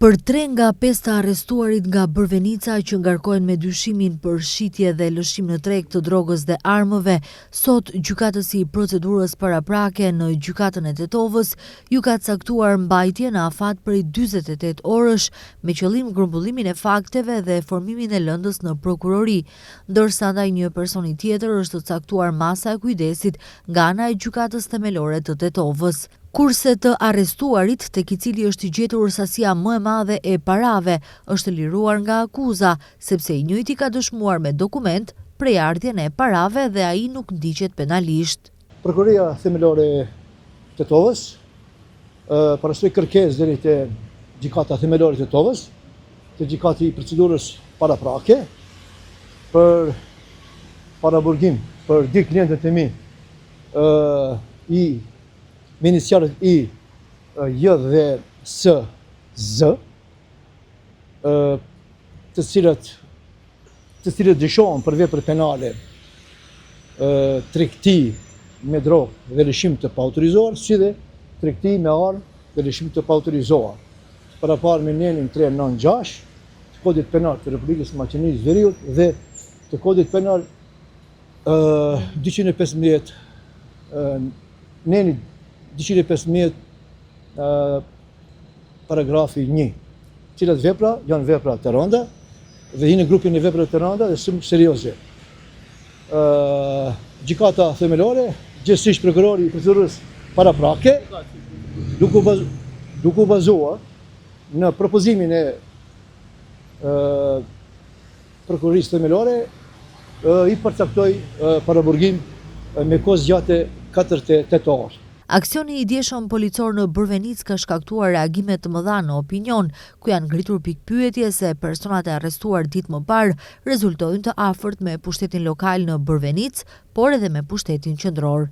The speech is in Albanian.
Për 3 nga 5 të arrestuarit nga Bërvenica që ngarkohen me dyshimin për shitje dhe lëshim në treg të drogës dhe armëve, sot gjykatësi i procedurës paraprake në gjykatën e Tetovës ju ka caktuar mbajtje në afat prej 48 orësh me qëllim grumbullimin e fakteve dhe formimin e lëndës në prokurori, ndërsa ndaj një personi tjetër është caktuar masa e kujdesit nga ana e gjykatës themelore të Tetovës. Kurse të arrestuarit, tek i cili është i gjetur sasia më e madhe e parave, është liruar nga akuza, sepse i njëjti ka dëshmuar me dokument prejardhjen e parave dhe ai nuk ndiqet penalisht. Prokuroria themelore e Tetovës parashtoi kërkesë deri te gjykata themelore e Tetovës, te gjykati i procedurës paraprake për paraburgim për dy klientët e mi i me inicialet I, J dhe S, Z, të cilët dyshohen për vepra penale, tregti me drogë dhe lëshim të paautorizuar, si dhe tregti me armë dhe lëshim të paautorizuar. Parapar me nenin 396 të Kodit Penal të Republikës së Maqedonisë Veriut dhe të Kodit Penal 215 neni 215 paragrafi 1, cilat vepra janë vepra të rënda dhe hinë në grupin e vepra të rënda dhe shumë serioze. Gjykata themelore, gjithsesi prokurori i procedurës paraprake, duke u bazuar në propozimin e prokurorisë themelore, i përcaktoi paraburgim me kohë zgjate 48 orë. Aksioni i djeshëm policor në Bërvenicë ka shkaktuar reagime të mëdha në opinion, ku janë ngritur pikpyetje se personat e arrestuar ditë më parë rezultojnë të afërt me pushtetin lokal në Bërvenicë, por edhe me pushtetin qendror.